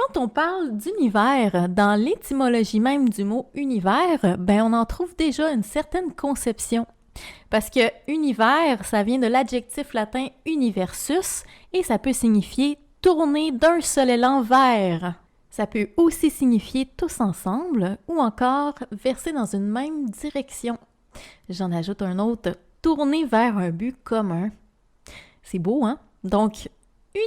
Quand on parle d'univers, dans l'étymologie même du mot univers, on en trouve déjà une certaine conception. Parce que univers, ça vient de l'adjectif latin universus et ça peut signifier tourner d'un seul élan vers. Ça peut aussi signifier tous ensemble ou encore verser dans une même direction. J'en ajoute un autre, tourner vers un but commun. C'est beau, hein? Donc,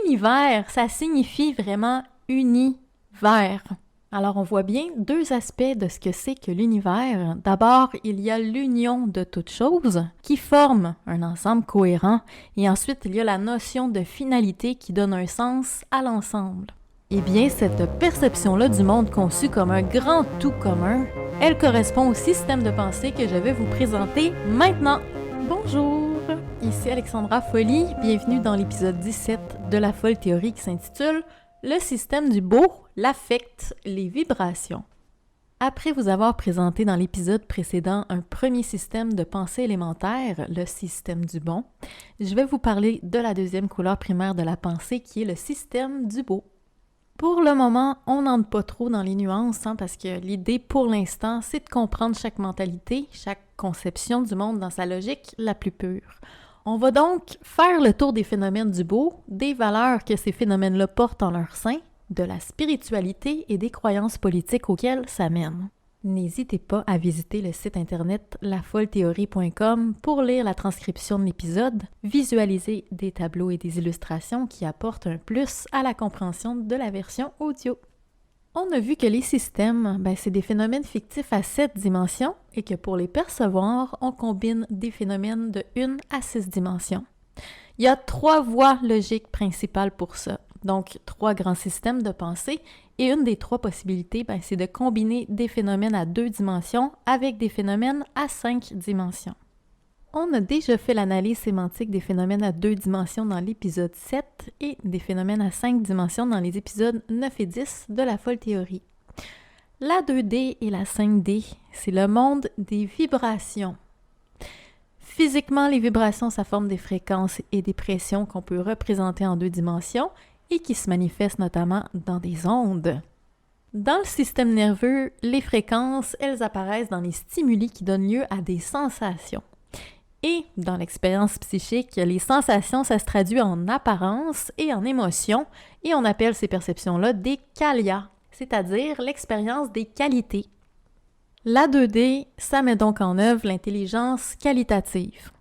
univers, ça signifie vraiment univers. Alors, on voit bien deux aspects de ce que c'est que l'univers. D'abord, il y a l'union de toutes choses qui forment un ensemble cohérent et ensuite, il y a la notion de finalité qui donne un sens à l'ensemble. Eh bien, cette perception-là du monde conçu comme un grand tout commun, elle correspond au système de pensée que je vais vous présenter maintenant. Bonjour! Ici Alexandra Folly, bienvenue dans l'épisode 17 de la folle théorie qui s'intitule « Le système du beau, l'affect, les vibrations ». Après vous avoir présenté dans l'épisode précédent un premier système de pensée élémentaire, le système du bon, je vais vous parler de la deuxième couleur primaire de la pensée qui est le système du beau. Pour le moment, on n'entre pas trop dans les nuances, parce que l'idée pour l'instant, c'est de comprendre chaque mentalité, chaque conception du monde dans sa logique la plus pure. On va donc faire le tour des phénomènes du beau, des valeurs que ces phénomènes-là portent en leur sein, de la spiritualité et des croyances politiques auxquelles ça mène. N'hésitez pas à visiter le site internet lafollethéorie.com pour lire la transcription de l'épisode, visualiser des tableaux et des illustrations qui apportent un plus à la compréhension de la version audio. On a vu que les systèmes, c'est des phénomènes fictifs à 7 dimensions et que pour les percevoir, on combine des phénomènes de 1 à 6 dimensions. Il y a 3 voies logiques principales pour ça. Donc, 3 grands systèmes de pensée et une des 3 possibilités, c'est de combiner des phénomènes à 2 dimensions avec des phénomènes à 5 dimensions. On a déjà fait l'analyse sémantique des phénomènes à 2 dimensions dans l'épisode 7 et des phénomènes à 5 dimensions dans les épisodes 9 et 10 de la folle théorie. La 2D et la 5D, c'est le monde des vibrations. Physiquement, les vibrations, ça forme des fréquences et des pressions qu'on peut représenter en 2 dimensions et qui se manifestent notamment dans des ondes. Dans le système nerveux, les fréquences, elles apparaissent dans les stimuli qui donnent lieu à des sensations. Et dans l'expérience psychique, les sensations, ça se traduit en apparence et en émotion, et on appelle ces perceptions-là des qualia, c'est-à-dire l'expérience des qualités. La 2D, ça met donc en œuvre l'intelligence qualitative.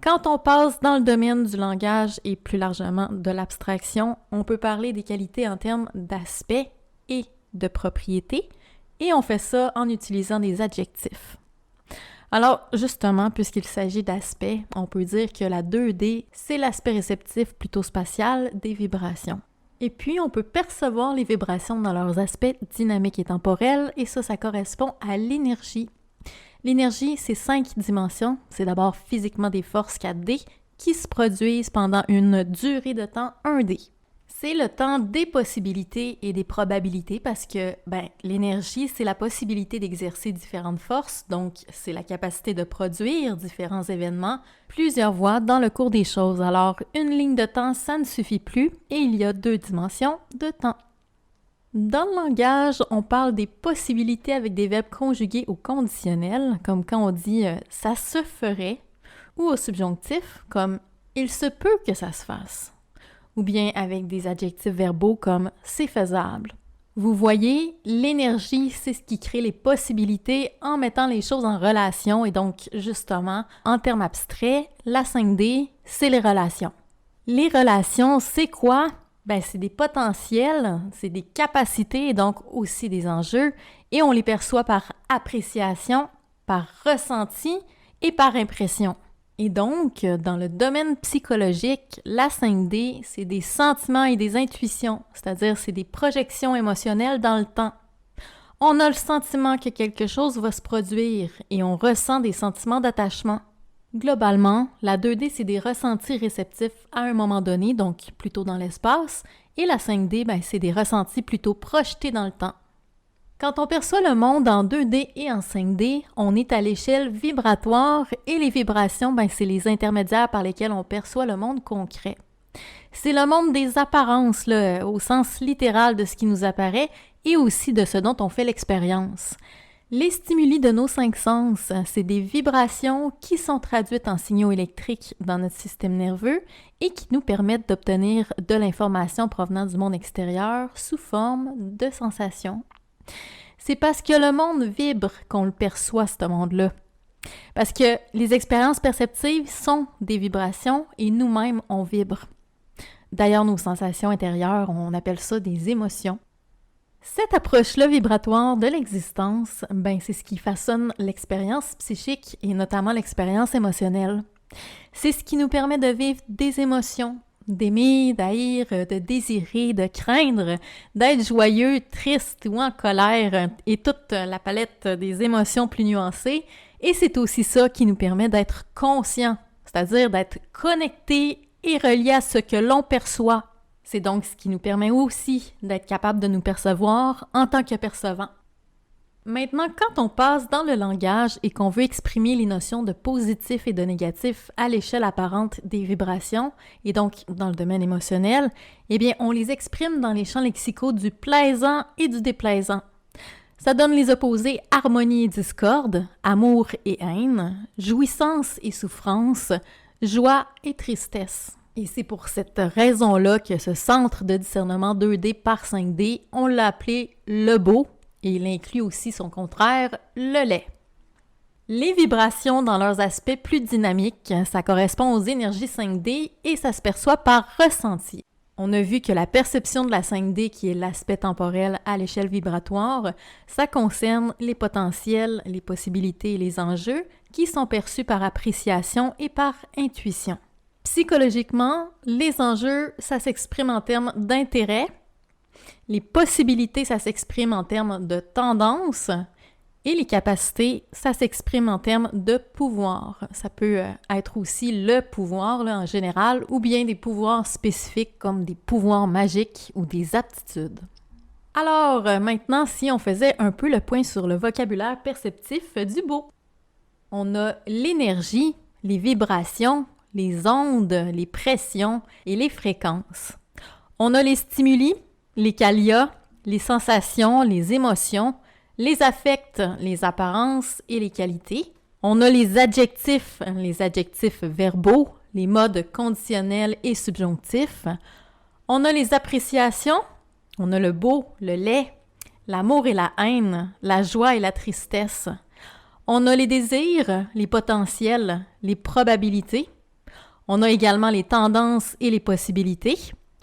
Quand on passe dans le domaine du langage et plus largement de l'abstraction, on peut parler des qualités en termes d'aspect et de propriété, et on fait ça en utilisant des adjectifs. Alors, justement, puisqu'il s'agit d'aspect, on peut dire que la 2D, c'est l'aspect réceptif plutôt spatial des vibrations. Et puis, on peut percevoir les vibrations dans leurs aspects dynamiques et temporels, et ça correspond à l'énergie. L'énergie, c'est 5 dimensions. C'est d'abord physiquement des forces 4D qui se produisent pendant une durée de temps 1D. C'est le temps des possibilités et des probabilités parce que l'énergie, c'est la possibilité d'exercer différentes forces, donc c'est la capacité de produire différents événements, plusieurs voies dans le cours des choses. Alors, une ligne de temps, ça ne suffit plus et il y a 2 dimensions de temps. Dans le langage, on parle des possibilités avec des verbes conjugués au conditionnel, comme quand on dit « ça se ferait » ou au subjonctif, comme « il se peut que ça se fasse » ou bien avec des adjectifs verbaux comme « c'est faisable ». Vous voyez, l'énergie, c'est ce qui crée les possibilités en mettant les choses en relation et donc, justement, en termes abstraits, la 5D, c'est les relations. Les relations, c'est quoi? C'est des potentiels, c'est des capacités et donc aussi des enjeux et on les perçoit par appréciation, par ressenti et par impression. Et donc, dans le domaine psychologique, la 5D, c'est des sentiments et des intuitions, c'est-à-dire c'est des projections émotionnelles dans le temps. On a le sentiment que quelque chose va se produire et on ressent des sentiments d'attachement. Globalement, la 2D, c'est des ressentis réceptifs à un moment donné, donc plutôt dans l'espace, et la 5D, c'est des ressentis plutôt projetés dans le temps. Quand on perçoit le monde en 2D et en 5D, on est à l'échelle vibratoire et les vibrations, c'est les intermédiaires par lesquels on perçoit le monde concret. C'est le monde des apparences, là, au sens littéral de ce qui nous apparaît et aussi de ce dont on fait l'expérience. Les stimuli de nos 5 sens, c'est des vibrations qui sont traduites en signaux électriques dans notre système nerveux et qui nous permettent d'obtenir de l'information provenant du monde extérieur sous forme de sensations. C'est parce que le monde vibre qu'on le perçoit, ce monde-là. Parce que les expériences perceptives sont des vibrations et nous-mêmes, on vibre. D'ailleurs, nos sensations intérieures, on appelle ça des émotions. Cette approche-là vibratoire de l'existence, c'est ce qui façonne l'expérience psychique et notamment l'expérience émotionnelle. C'est ce qui nous permet de vivre des émotions, d'aimer, d'haïr, de désirer, de craindre, d'être joyeux, triste ou en colère et toute la palette des émotions plus nuancées. Et c'est aussi ça qui nous permet d'être conscient, c'est-à-dire d'être connecté et relié à ce que l'on perçoit. C'est donc ce qui nous permet aussi d'être capable de nous percevoir en tant que percevant. Maintenant, quand on passe dans le langage et qu'on veut exprimer les notions de positif et de négatif à l'échelle apparente des vibrations, et donc dans le domaine émotionnel, on les exprime dans les champs lexicaux du plaisant et du déplaisant. Ça donne les opposés harmonie et discorde, amour et haine, jouissance et souffrance, joie et tristesse. Et c'est pour cette raison-là que ce centre de discernement 2D par 5D, on l'a appelé le beau, et il inclut aussi son contraire, le laid. Les vibrations dans leurs aspects plus dynamiques, ça correspond aux énergies 5D et ça se perçoit par ressenti. On a vu que la perception de la 5D, qui est l'aspect temporel à l'échelle vibratoire, ça concerne les potentiels, les possibilités et les enjeux qui sont perçus par appréciation et par intuition. Psychologiquement, les enjeux, ça s'exprime en termes d'intérêt, les possibilités, ça s'exprime en termes de tendance, et les capacités, ça s'exprime en termes de pouvoir. Ça peut être aussi le pouvoir là, en général, ou bien des pouvoirs spécifiques comme des pouvoirs magiques ou des aptitudes. Alors, maintenant, si on faisait un peu le point sur le vocabulaire perceptif du beau. On a l'énergie, les vibrations, les ondes, les pressions et les fréquences. On a les stimuli, les qualia, les sensations, les émotions, les affects, les apparences et les qualités. On a les adjectifs verbaux, les modes conditionnels et subjonctifs. On a les appréciations, on a le beau, le laid, l'amour et la haine, la joie et la tristesse. On a les désirs, les potentiels, les probabilités. On a également les tendances et les possibilités.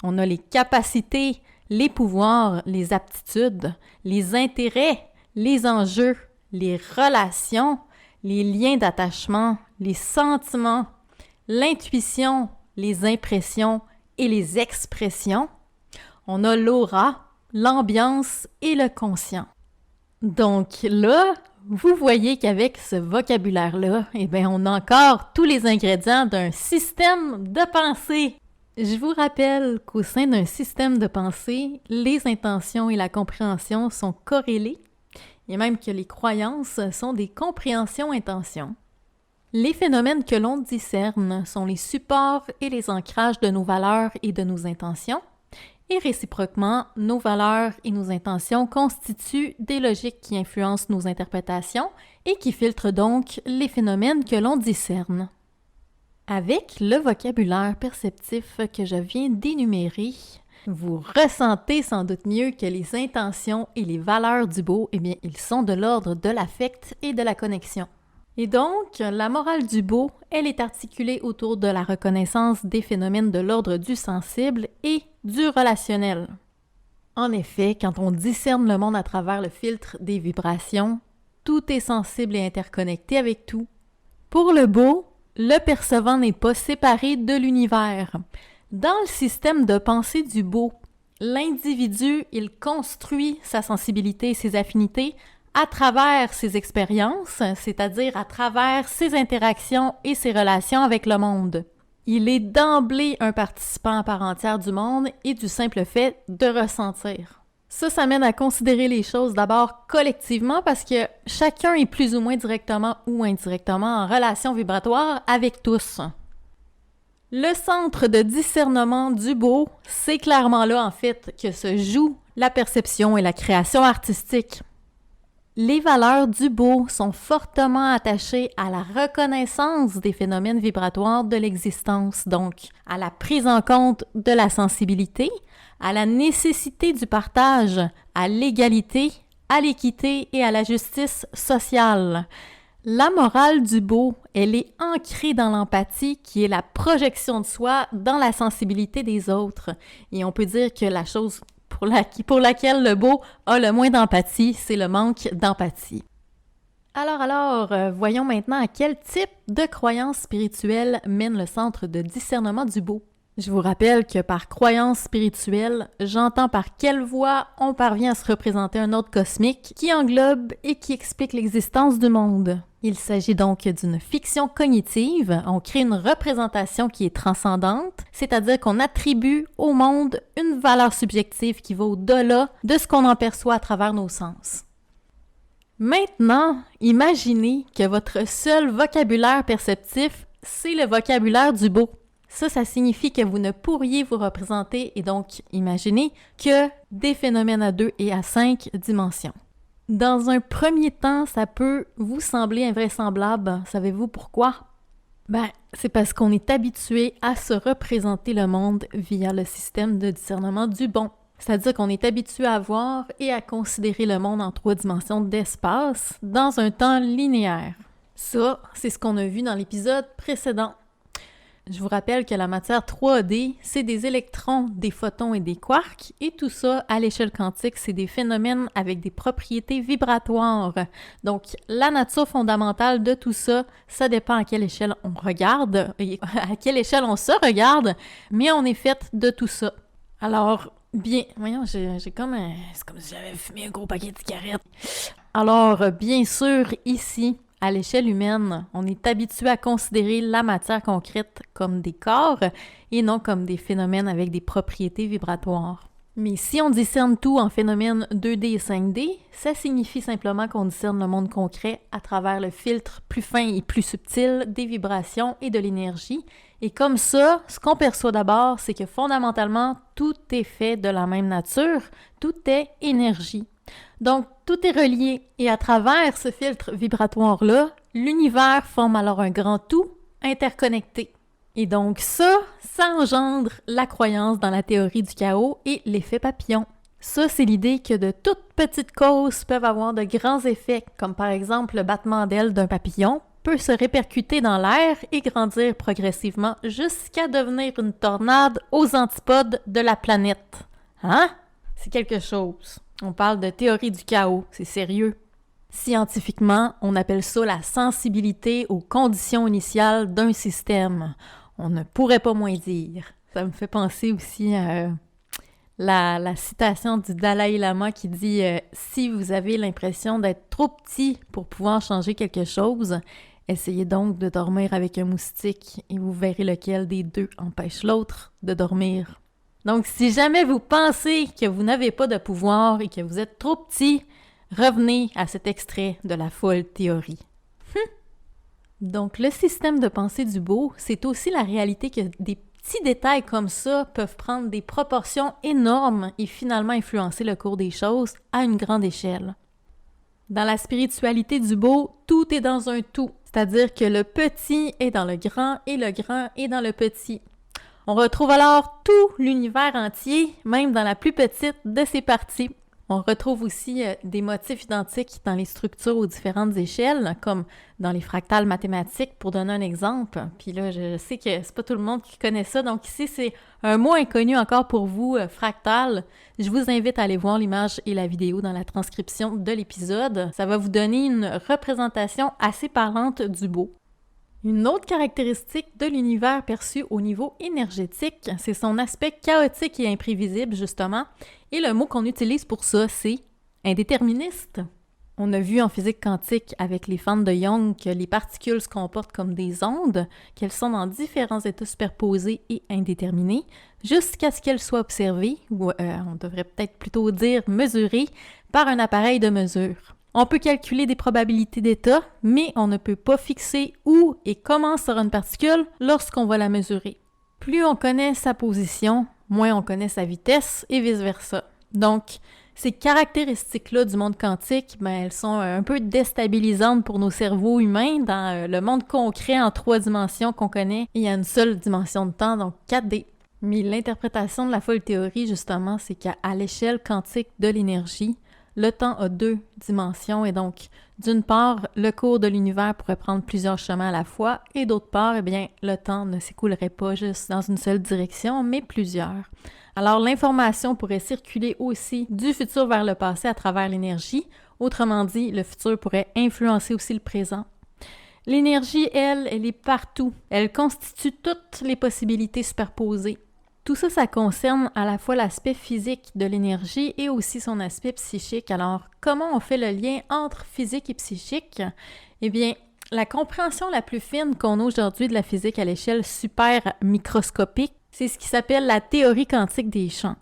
On a les capacités, les pouvoirs, les aptitudes, les intérêts, les enjeux, les relations, les liens d'attachement, les sentiments, l'intuition, les impressions et les expressions. On a l'aura, l'ambiance et le conscient. Donc là, vous voyez qu'avec ce vocabulaire-là, on a encore tous les ingrédients d'un système de pensée. Je vous rappelle qu'au sein d'un système de pensée, les intentions et la compréhension sont corrélées, et même que les croyances sont des compréhensions-intentions. Les phénomènes que l'on discerne sont les supports et les ancrages de nos valeurs et de nos intentions, et réciproquement, nos valeurs et nos intentions constituent des logiques qui influencent nos interprétations et qui filtrent donc les phénomènes que l'on discerne. Avec le vocabulaire perceptif que je viens d'énumérer, vous ressentez sans doute mieux que les intentions et les valeurs du beau, ils sont de l'ordre de l'affect et de la connexion. Et donc, la morale du beau, elle est articulée autour de la reconnaissance des phénomènes de l'ordre du sensible et du relationnel. En effet, quand on discerne le monde à travers le filtre des vibrations, tout est sensible et interconnecté avec tout. Pour le beau, le percevant n'est pas séparé de l'univers. Dans le système de pensée du beau, l'individu, il construit sa sensibilité et ses affinités à travers ses expériences, c'est-à-dire à travers ses interactions et ses relations avec le monde. Il est d'emblée un participant à part entière du monde et du simple fait de ressentir. Ça mène à considérer les choses d'abord collectivement parce que chacun est plus ou moins directement ou indirectement en relation vibratoire avec tous. Le centre de discernement du beau, c'est clairement là, en fait, que se joue la perception et la création artistique. Les valeurs du beau sont fortement attachées à la reconnaissance des phénomènes vibratoires de l'existence, donc à la prise en compte de la sensibilité, à la nécessité du partage, à l'égalité, à l'équité et à la justice sociale. La morale du beau, elle est ancrée dans l'empathie qui est la projection de soi dans la sensibilité des autres. Et on peut dire que la chose pour laquelle le beau a le moins d'empathie, c'est le manque d'empathie. Alors, voyons maintenant à quel type de croyance spirituelle mène le centre de discernement du beau. Je vous rappelle que par croyance spirituelle, j'entends par quelle voie on parvient à se représenter un ordre cosmique qui englobe et qui explique l'existence du monde. Il s'agit donc d'une fiction cognitive. On crée une représentation qui est transcendante, c'est-à-dire qu'on attribue au monde une valeur subjective qui va au-delà de ce qu'on en perçoit à travers nos sens. Maintenant, imaginez que votre seul vocabulaire perceptif, c'est le vocabulaire du beau. Ça signifie que vous ne pourriez vous représenter et donc imaginer que des phénomènes à 2 et à 5 dimensions. Dans un premier temps, ça peut vous sembler invraisemblable. Savez-vous pourquoi? C'est parce qu'on est habitué à se représenter le monde via le système de discernement du bon. C'est-à-dire qu'on est habitué à voir et à considérer le monde en 3 dimensions d'espace dans un temps linéaire. Ça, c'est ce qu'on a vu dans l'épisode précédent. Je vous rappelle que la matière 3D, c'est des électrons, des photons et des quarks, et tout ça, à l'échelle quantique, c'est des phénomènes avec des propriétés vibratoires. Donc, la nature fondamentale de tout ça, ça dépend à quelle échelle on regarde, et à quelle échelle on se regarde, mais on est fait de tout ça. Alors, voyons, c'est comme si j'avais fumé un gros paquet de cigarettes. Alors, bien sûr, ici, à l'échelle humaine, on est habitué à considérer la matière concrète comme des corps et non comme des phénomènes avec des propriétés vibratoires. Mais si on discerne tout en phénomènes 2D et 5D, ça signifie simplement qu'on discerne le monde concret à travers le filtre plus fin et plus subtil des vibrations et de l'énergie. Et comme ça, ce qu'on perçoit d'abord, c'est que fondamentalement, tout est fait de la même nature, tout est énergie. Donc, tout est relié et à travers ce filtre vibratoire-là, l'univers forme alors un grand tout interconnecté. Et donc ça engendre la croyance dans la théorie du chaos et l'effet papillon. Ça, c'est l'idée que de toutes petites causes peuvent avoir de grands effets, comme par exemple le battement d'ailes d'un papillon peut se répercuter dans l'air et grandir progressivement jusqu'à devenir une tornade aux antipodes de la planète. Hein? C'est quelque chose. On parle de théorie du chaos, c'est sérieux. Scientifiquement, on appelle ça la sensibilité aux conditions initiales d'un système. On ne pourrait pas moins dire. Ça me fait penser aussi à la citation du Dalai Lama qui dit « Si vous avez l'impression d'être trop petit pour pouvoir changer quelque chose, essayez donc de dormir avec un moustique et vous verrez lequel des deux empêche l'autre de dormir. » Donc, si jamais vous pensez que vous n'avez pas de pouvoir et que vous êtes trop petit, revenez à cet extrait de la folle théorie. Donc, le système de pensée du beau, c'est aussi la réalité que des petits détails comme ça peuvent prendre des proportions énormes et finalement influencer le cours des choses à une grande échelle. Dans la spiritualité du beau, tout est dans un tout, c'est-à-dire que le petit est dans le grand et le grand est dans le petit. On retrouve alors tout l'univers entier, même dans la plus petite de ses parties. On retrouve aussi des motifs identiques dans les structures aux différentes échelles, comme dans les fractales mathématiques, pour donner un exemple. Puis là, je sais que c'est pas tout le monde qui connaît ça, donc ici, c'est un mot inconnu encore pour vous, fractal. Je vous invite à aller voir l'image et la vidéo dans la transcription de l'épisode. Ça va vous donner une représentation assez parlante du beau. Une autre caractéristique de l'univers perçu au niveau énergétique, c'est son aspect chaotique et imprévisible, justement. Et le mot qu'on utilise pour ça, c'est indéterministe. On a vu en physique quantique avec les fans de Young que les particules se comportent comme des ondes, qu'elles sont dans différents états superposés et indéterminés, jusqu'à ce qu'elles soient observées, ou on devrait peut-être plutôt dire mesurées, par un appareil de mesure. On peut calculer des probabilités d'état, mais on ne peut pas fixer où et comment sera une particule lorsqu'on va la mesurer. Plus on connaît sa position, moins on connaît sa vitesse et vice-versa. Donc, ces caractéristiques-là du monde quantique, elles sont un peu déstabilisantes pour nos cerveaux humains dans le monde concret en 3 dimensions qu'on connaît. Il y a une seule dimension de temps, donc 4D. Mais l'interprétation de la folle théorie, justement, c'est qu'à l'échelle quantique de l'énergie, le temps a 2 dimensions et donc, d'une part, le cours de l'univers pourrait prendre plusieurs chemins à la fois et d'autre part, le temps ne s'écoulerait pas juste dans une seule direction, mais plusieurs. Alors, l'information pourrait circuler aussi du futur vers le passé à travers l'énergie. Autrement dit, le futur pourrait influencer aussi le présent. L'énergie, elle est partout. Elle constitue toutes les possibilités superposées. Tout ça, ça concerne à la fois l'aspect physique de l'énergie et aussi son aspect psychique. Alors, comment on fait le lien entre physique et psychique? Eh bien, la compréhension la plus fine qu'on a aujourd'hui de la physique à l'échelle super microscopique, c'est ce qui s'appelle la théorie quantique des champs.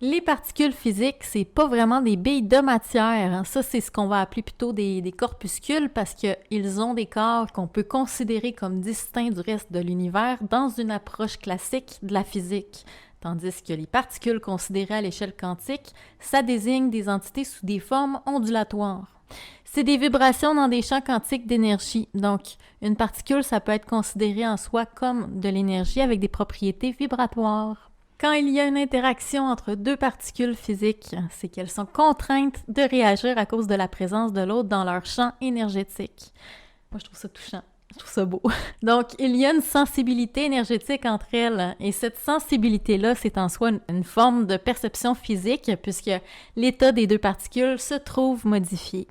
Les particules physiques, c'est pas vraiment des billes de matière. Ça, c'est ce qu'on va appeler plutôt des corpuscules parce qu'ils ont des corps qu'on peut considérer comme distincts du reste de l'univers dans une approche classique de la physique. Tandis que les particules considérées à l'échelle quantique, ça désigne des entités sous des formes ondulatoires. C'est des vibrations dans des champs quantiques d'énergie. Donc, une particule, ça peut être considéré en soi comme de l'énergie avec des propriétés vibratoires. Quand il y a une interaction entre 2 particules physiques, c'est qu'elles sont contraintes de réagir à cause de la présence de l'autre dans leur champ énergétique. Moi, je trouve ça touchant. Je trouve ça beau. Donc, il y a une sensibilité énergétique entre elles. Et cette sensibilité-là, c'est en soi une forme de perception physique puisque l'état des 2 particules se trouve modifié.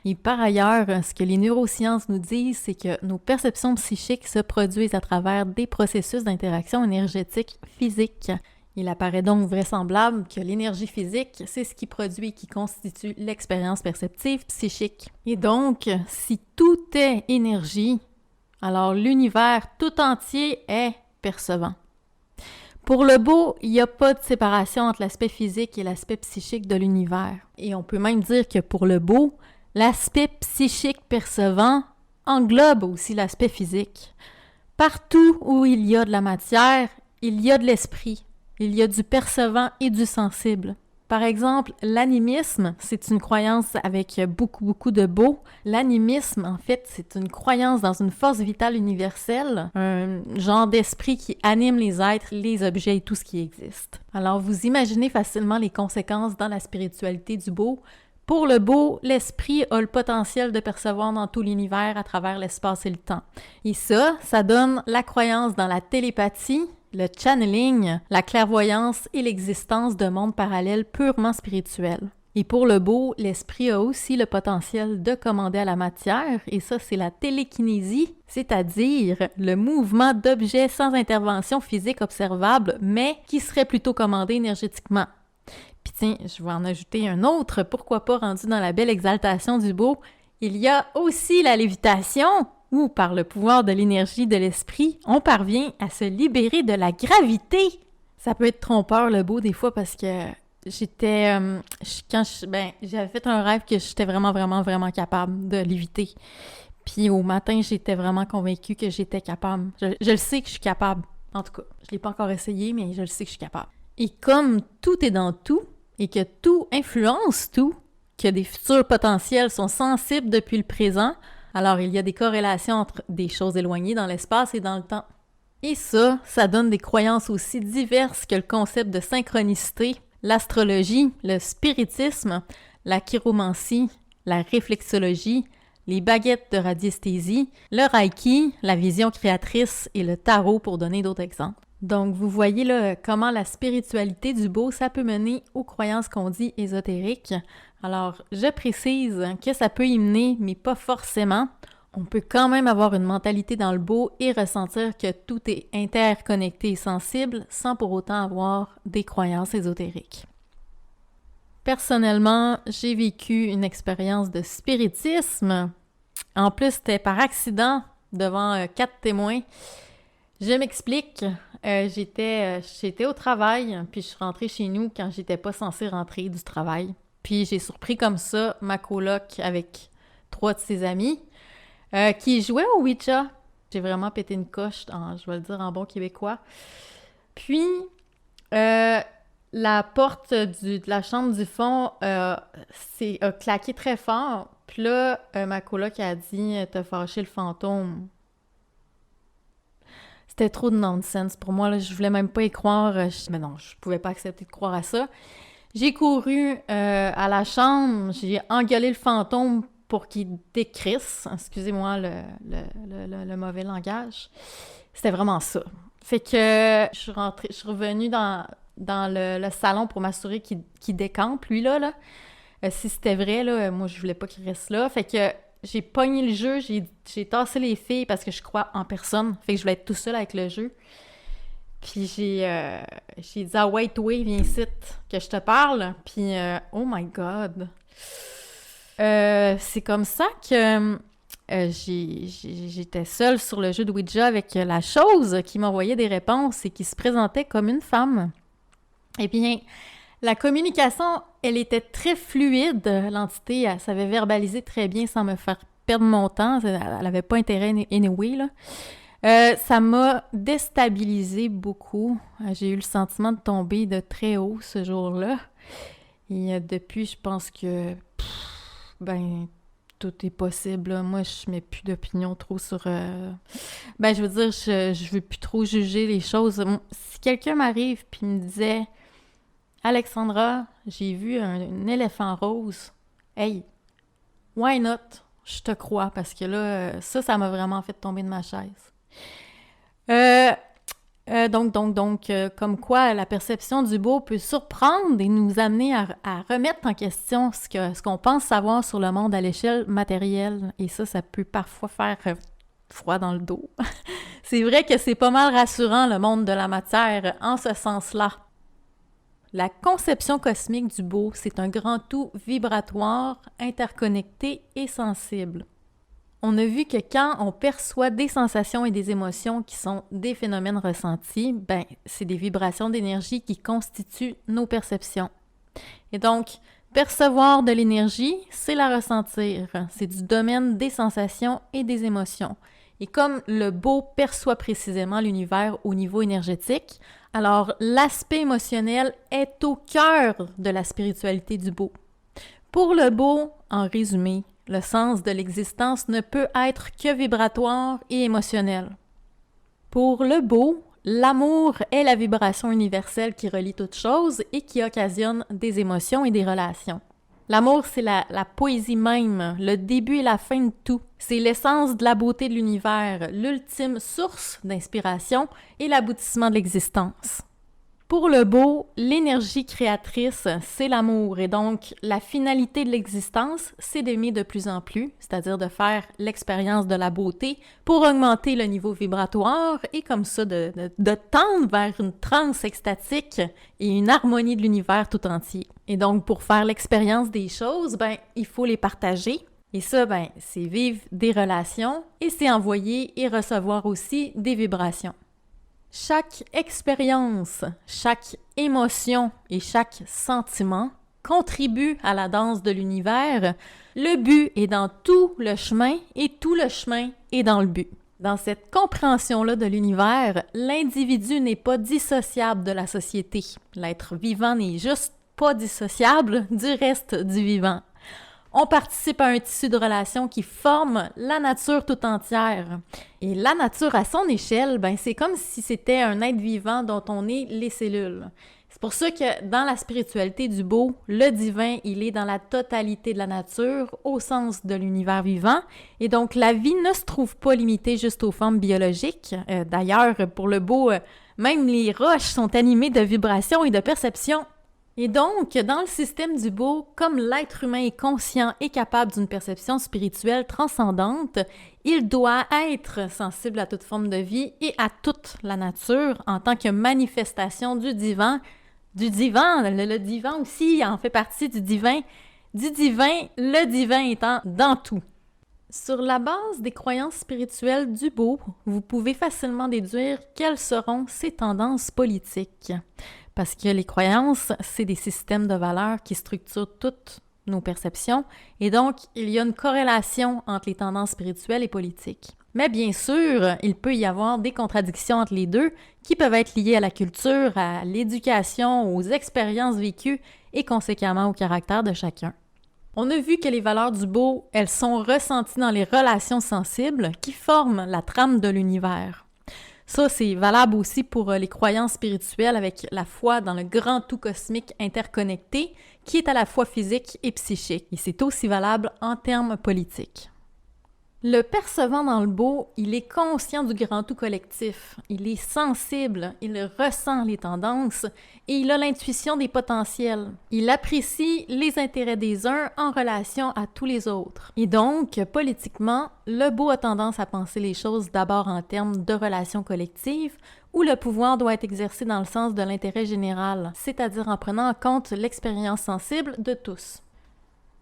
Et par ailleurs, ce que les neurosciences nous disent, c'est que nos perceptions psychiques se produisent à travers des processus d'interaction énergétique physique. Il apparaît donc vraisemblable que l'énergie physique, c'est ce qui produit et qui constitue l'expérience perceptive psychique. Et donc, si tout est énergie, alors l'univers tout entier est percevant. Pour le beau, il n'y a pas de séparation entre l'aspect physique et l'aspect psychique de l'univers. Et on peut même dire que pour le beau, l'aspect psychique percevant englobe aussi l'aspect physique. Partout où il y a de la matière, il y a de l'esprit. Il y a du percevant et du sensible. Par exemple, l'animisme, c'est une croyance avec beaucoup de beau. L'animisme, en fait, c'est une croyance dans une force vitale universelle, un genre d'esprit qui anime les êtres, les objets et tout ce qui existe. Alors, vous imaginez facilement les conséquences dans la spiritualité du beau. Pour le beau, l'esprit a le potentiel de percevoir dans tout l'univers à travers l'espace et le temps. Et ça donne la croyance dans la télépathie, le channeling, la clairvoyance et l'existence de mondes parallèles purement spirituels. Et pour le beau, l'esprit a aussi le potentiel de commander à la matière, et ça, c'est la télékinésie, c'est-à-dire le mouvement d'objets sans intervention physique observable, mais qui serait plutôt commandé énergétiquement. Puis tiens, je vais en ajouter un autre, pourquoi pas rendu dans la belle exaltation du beau. Il y a aussi la lévitation, où par le pouvoir de l'énergie de l'esprit, on parvient à se libérer de la gravité. Ça peut être trompeur le beau des fois parce que j'avais fait un rêve que j'étais vraiment capable de léviter. Puis au matin, j'étais vraiment convaincue que j'étais capable. Je le sais que je suis capable. En tout cas, je l'ai pas encore essayé, mais je le sais que je suis capable. Et comme tout est dans tout, et que tout influence tout, que des futurs potentiels sont sensibles depuis le présent, alors il y a des corrélations entre des choses éloignées dans l'espace et dans le temps. Et ça donne des croyances aussi diverses que le concept de synchronicité, l'astrologie, le spiritisme, la chiromancie, la réflexologie, les baguettes de radiesthésie, le reiki, la vision créatrice et le tarot pour donner d'autres exemples. Donc, vous voyez là comment la spiritualité du beau, ça peut mener aux croyances qu'on dit ésotériques. Alors, je précise que ça peut y mener, mais pas forcément. On peut quand même avoir une mentalité dans le beau et ressentir que tout est interconnecté et sensible sans pour autant avoir des croyances ésotériques. Personnellement, j'ai vécu une expérience de spiritisme. En plus, c'était par accident devant 4 témoins. Je m'explique. J'étais au travail, puis je suis rentrée chez nous quand j'étais pas censée rentrer du travail. Puis j'ai surpris comme ça ma coloc avec 3 de ses amis qui jouaient au Ouija. J'ai vraiment pété une coche, je vais le dire en bon québécois. Puis, la porte de la chambre du fond a claqué très fort. Puis là, ma coloc a dit « T'as fâché le fantôme ». C'était trop de nonsense pour moi, là, je voulais même pas y croire. Mais non, je pouvais pas accepter de croire à ça. J'ai couru à la chambre, j'ai engueulé le fantôme pour qu'il décrisse. Excusez-moi le mauvais langage. C'était vraiment ça. Fait que je suis revenue dans le salon pour m'assurer qu'il décampe, lui, là. Si c'était vrai, là, moi, je voulais pas qu'il reste là. Fait que j'ai pogné le jeu, j'ai tassé les filles parce que je crois en personne. Fait que je voulais être tout seul avec le jeu. Puis j'ai dit « Ah, wait, viens ici, que je te parle. » Puis, oh my God! C'est comme ça que j'étais seule sur le jeu de Ouija avec la chose qui m'envoyait des réponses et qui se présentait comme une femme. Eh bien, la communication, elle était très fluide. L'entité, elle savait verbaliser très bien sans me faire perdre mon temps. Elle n'avait pas intérêt anyway, là. Ça m'a déstabilisée beaucoup. J'ai eu le sentiment de tomber de très haut ce jour-là. Et depuis, je pense que... tout est possible, là. Moi, je mets plus d'opinion trop sur... je veux dire, je veux plus trop juger les choses. Si quelqu'un m'arrive puis me disait « Alexandra, j'ai vu un éléphant rose. » Hey, why not? Je te crois, parce que là, ça m'a vraiment fait tomber de ma chaise. Donc, comme quoi la perception du beau peut surprendre et nous amener à remettre en question ce qu'on pense savoir sur le monde à l'échelle matérielle. Et ça peut parfois faire froid dans le dos. C'est vrai que c'est pas mal rassurant, le monde de la matière, en ce sens-là. La conception cosmique du beau, c'est un grand tout vibratoire, interconnecté et sensible. On a vu que quand on perçoit des sensations et des émotions qui sont des phénomènes ressentis, c'est des vibrations d'énergie qui constituent nos perceptions. Et donc, percevoir de l'énergie, c'est la ressentir. C'est du domaine des sensations et des émotions. Et comme le beau perçoit précisément l'univers au niveau énergétique, alors l'aspect émotionnel est au cœur de la spiritualité du beau. Pour le beau, en résumé, le sens de l'existence ne peut être que vibratoire et émotionnel. Pour le beau, l'amour est la vibration universelle qui relie toutes choses et qui occasionne des émotions et des relations. L'amour, c'est la poésie même, le début et la fin de tout. C'est l'essence de la beauté de l'univers, l'ultime source d'inspiration et l'aboutissement de l'existence. Pour le beau, l'énergie créatrice, c'est l'amour. Et donc, la finalité de l'existence, c'est d'aimer de plus en plus, c'est-à-dire de faire l'expérience de la beauté pour augmenter le niveau vibratoire et comme ça de tendre vers une transe extatique et une harmonie de l'univers tout entier. Et donc, pour faire l'expérience des choses, il faut les partager. Et ça, c'est vivre des relations et c'est envoyer et recevoir aussi des vibrations. Chaque expérience, chaque émotion et chaque sentiment contribue à la danse de l'univers. Le but est dans tout le chemin et tout le chemin est dans le but. Dans cette compréhension-là de l'univers, l'individu n'est pas dissociable de la société. L'être vivant n'est juste pas dissociable du reste du vivant. On participe à un tissu de relations qui forme la nature tout entière. Et la nature, à son échelle, c'est comme si c'était un être vivant dont on est les cellules. C'est pour ça que dans la spiritualité du beau, le divin, il est dans la totalité de la nature, au sens de l'univers vivant. Et donc, la vie ne se trouve pas limitée juste aux formes biologiques. D'ailleurs, pour le beau, même les roches sont animées de vibrations et de perceptions. Et donc, dans le système du beau, comme l'être humain est conscient et capable d'une perception spirituelle transcendante, il doit être sensible à toute forme de vie et à toute la nature en tant que manifestation du divin. Le divin aussi en fait partie du divin. Le divin étant dans tout. Sur la base des croyances spirituelles du beau, vous pouvez facilement déduire quelles seront ses tendances politiques. Parce que les croyances, c'est des systèmes de valeurs qui structurent toutes nos perceptions et donc il y a une corrélation entre les tendances spirituelles et politiques. Mais bien sûr, il peut y avoir des contradictions entre les deux qui peuvent être liées à la culture, à l'éducation, aux expériences vécues et conséquemment au caractère de chacun. On a vu que les valeurs du beau, elles sont ressenties dans les relations sensibles qui forment la trame de l'univers. Ça, c'est valable aussi pour les croyances spirituelles avec la foi dans le grand tout cosmique interconnecté qui est à la fois physique et psychique. Et c'est aussi valable en termes politiques. Le percevant dans le beau, il est conscient du grand tout collectif, il est sensible, il ressent les tendances et il a l'intuition des potentiels. Il apprécie les intérêts des uns en relation à tous les autres. Et donc, politiquement, le beau a tendance à penser les choses d'abord en termes de relations collectives, où le pouvoir doit être exercé dans le sens de l'intérêt général, c'est-à-dire en prenant en compte l'expérience sensible de tous.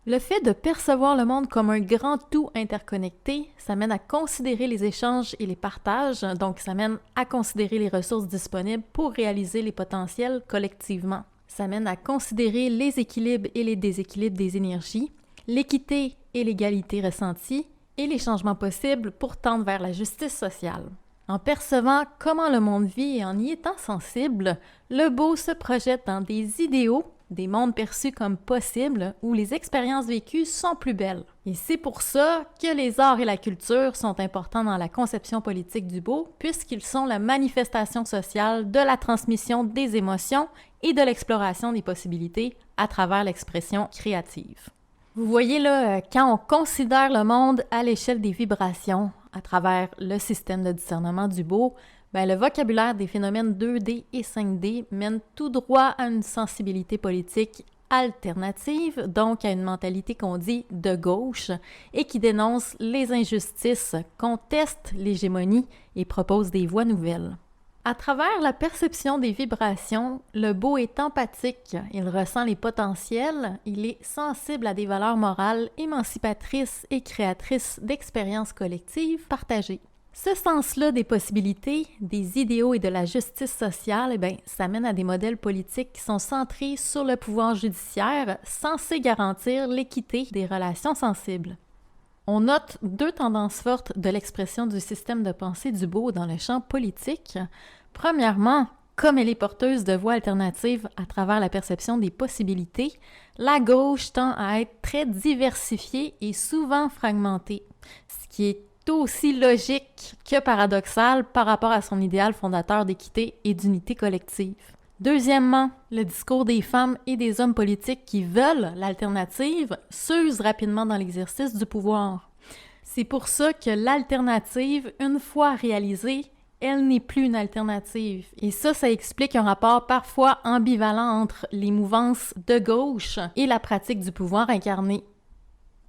Le fait de percevoir le monde comme un grand tout interconnecté, ça mène à considérer les échanges et les partages, donc ça mène à considérer les ressources disponibles pour réaliser les potentiels collectivement. Ça mène à considérer les équilibres et les déséquilibres des énergies, l'équité et l'égalité ressenties, et les changements possibles pour tendre vers la justice sociale. En percevant comment le monde vit et en y étant sensible, le beau se projette dans des idéaux, des mondes perçus comme possibles où les expériences vécues sont plus belles. Et c'est pour ça que les arts et la culture sont importants dans la conception politique du beau, puisqu'ils sont la manifestation sociale de la transmission des émotions et de l'exploration des possibilités à travers l'expression créative. Vous voyez là, quand on considère le monde à l'échelle des vibrations, à travers le système de discernement du beau, le vocabulaire des phénomènes 2D et 5D mène tout droit à une sensibilité politique alternative, donc à une mentalité qu'on dit de gauche et qui dénonce les injustices, conteste l'hégémonie et propose des voies nouvelles. À travers la perception des vibrations, le beau est empathique, il ressent les potentiels, il est sensible à des valeurs morales émancipatrices et créatrices d'expériences collectives partagées. Ce sens-là des possibilités, des idéaux et de la justice sociale, ça mène à des modèles politiques qui sont centrés sur le pouvoir judiciaire, censés garantir l'équité des relations sensibles. On note deux tendances fortes de l'expression du système de pensée du beau dans le champ politique. Premièrement, comme elle est porteuse de voies alternatives à travers la perception des possibilités, la gauche tend à être très diversifiée et souvent fragmentée, ce qui est aussi logique que paradoxal par rapport à son idéal fondateur d'équité et d'unité collective. Deuxièmement, le discours des femmes et des hommes politiques qui veulent l'alternative s'use rapidement dans l'exercice du pouvoir. C'est pour ça que l'alternative, une fois réalisée, elle n'est plus une alternative. Et ça explique un rapport parfois ambivalent entre les mouvances de gauche et la pratique du pouvoir incarné.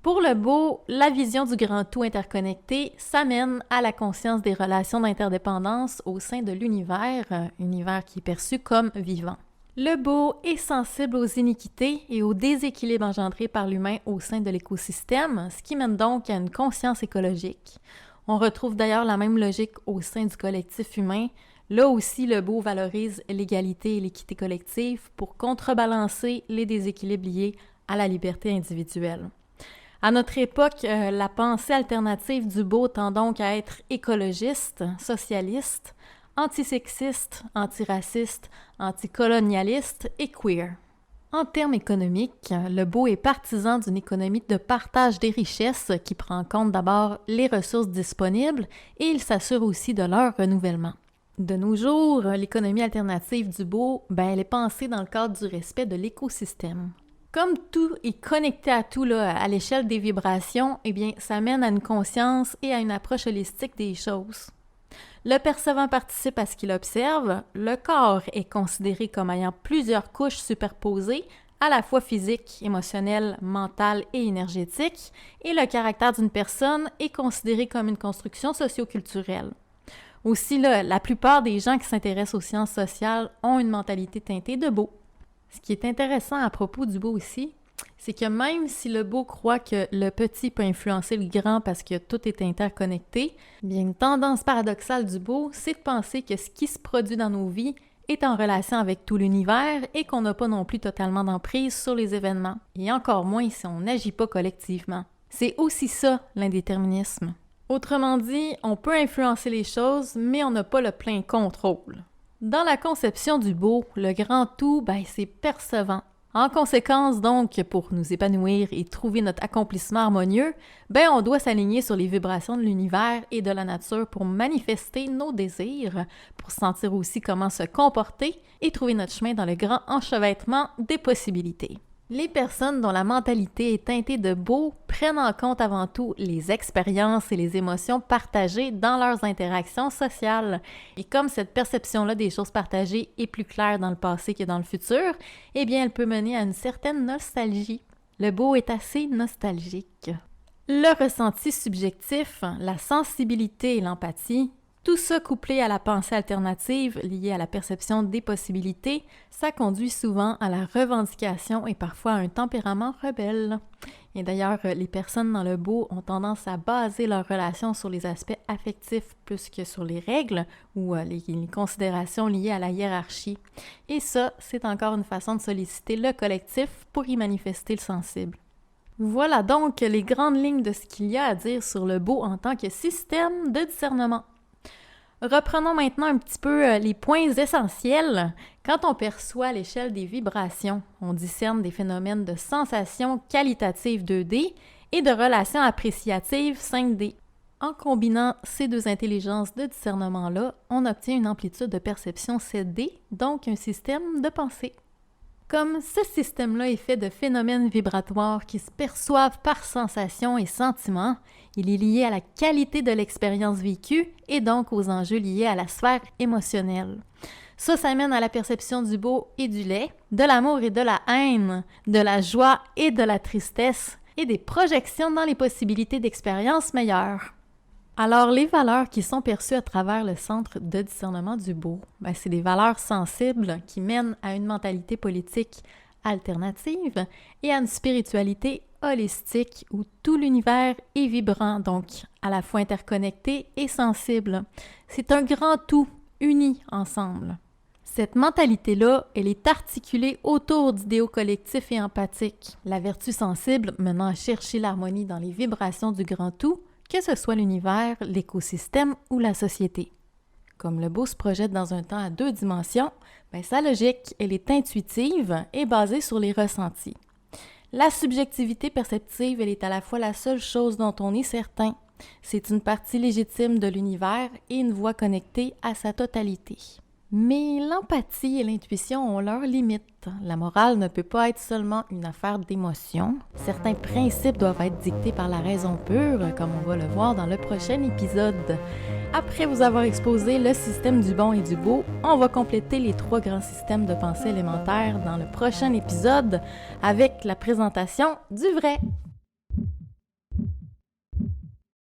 Pour le beau, la vision du grand tout interconnecté s'amène à la conscience des relations d'interdépendance au sein de l'univers, univers qui est perçu comme vivant. Le beau est sensible aux iniquités et aux déséquilibres engendrés par l'humain au sein de l'écosystème, ce qui mène donc à une conscience écologique. On retrouve d'ailleurs la même logique au sein du collectif humain. Là aussi, le beau valorise l'égalité et l'équité collective pour contrebalancer les déséquilibres liés à la liberté individuelle. À notre époque, la pensée alternative du beau tend donc à être écologiste, socialiste, antisexiste, antiraciste, anticolonialiste et queer. En termes économiques, le beau est partisan d'une économie de partage des richesses qui prend en compte d'abord les ressources disponibles et il s'assure aussi de leur renouvellement. De nos jours, l'économie alternative du beau, elle est pensée dans le cadre du respect de l'écosystème. Comme tout est connecté à tout à l'échelle des vibrations, ça mène à une conscience et à une approche holistique des choses. Le percevant participe à ce qu'il observe, le corps est considéré comme ayant plusieurs couches superposées, à la fois physiques, émotionnelles, mentales et énergétiques, et le caractère d'une personne est considéré comme une construction socio-culturelle. Aussi, la plupart des gens qui s'intéressent aux sciences sociales ont une mentalité teintée de beau. Ce qui est intéressant à propos du beau aussi, c'est que même si le beau croit que le petit peut influencer le grand parce que tout est interconnecté, une tendance paradoxale du beau, c'est de penser que ce qui se produit dans nos vies est en relation avec tout l'univers et qu'on n'a pas non plus totalement d'emprise sur les événements, et encore moins si on n'agit pas collectivement. C'est aussi ça, l'indéterminisme. Autrement dit, on peut influencer les choses, mais on n'a pas le plein contrôle. Dans la conception du beau, le grand tout, c'est percevant. En conséquence, donc, pour nous épanouir et trouver notre accomplissement harmonieux, on doit s'aligner sur les vibrations de l'univers et de la nature pour manifester nos désirs, pour sentir aussi comment se comporter et trouver notre chemin dans le grand enchevêtrement des possibilités. Les personnes dont la mentalité est teintée de beau prennent en compte avant tout les expériences et les émotions partagées dans leurs interactions sociales. Et comme cette perception-là des choses partagées est plus claire dans le passé que dans le futur, elle peut mener à une certaine nostalgie. Le beau est assez nostalgique. Le ressenti subjectif, la sensibilité et l'empathie, tout ça couplé à la pensée alternative liée à la perception des possibilités, ça conduit souvent à la revendication et parfois à un tempérament rebelle. Et d'ailleurs, les personnes dans le beau ont tendance à baser leurs relations sur les aspects affectifs plus que sur les règles ou les considérations liées à la hiérarchie. Et ça, c'est encore une façon de solliciter le collectif pour y manifester le sensible. Voilà donc les grandes lignes de ce qu'il y a à dire sur le beau en tant que système de discernement. Reprenons maintenant un petit peu les points essentiels. Quand on perçoit l'échelle des vibrations, on discerne des phénomènes de sensations qualitatives 2D et de relations appréciatives 5D. En combinant ces deux intelligences de discernement-là, on obtient une amplitude de perception 7D, donc un système de pensée. Comme ce système-là est fait de phénomènes vibratoires qui se perçoivent par sensations et sentiments, il est lié à la qualité de l'expérience vécue et donc aux enjeux liés à la sphère émotionnelle. Ça mène à la perception du beau et du laid, de l'amour et de la haine, de la joie et de la tristesse, et des projections dans les possibilités d'expériences meilleures. Alors, les valeurs qui sont perçues à travers le centre de discernement du beau, c'est des valeurs sensibles qui mènent à une mentalité politique alternative et à une spiritualité holistique où tout l'univers est vibrant, donc à la fois interconnecté et sensible. C'est un grand tout, uni ensemble. Cette mentalité-là, elle est articulée autour d'idéaux collectifs et empathiques. La vertu sensible menant à chercher l'harmonie dans les vibrations du grand tout, que ce soit l'univers, l'écosystème ou la société. Comme le beau se projette dans un temps à 2 dimensions, sa logique, elle est intuitive et basée sur les ressentis. La subjectivité perceptive, elle est à la fois la seule chose dont on est certain. C'est une partie légitime de l'univers et une voie connectée à sa totalité. Mais l'empathie et l'intuition ont leurs limites. La morale ne peut pas être seulement une affaire d'émotion. Certains principes doivent être dictés par la raison pure, comme on va le voir dans le prochain épisode. Après vous avoir exposé le système du bon et du beau, on va compléter les 3 grands systèmes de pensée élémentaires dans le prochain épisode avec la présentation du vrai.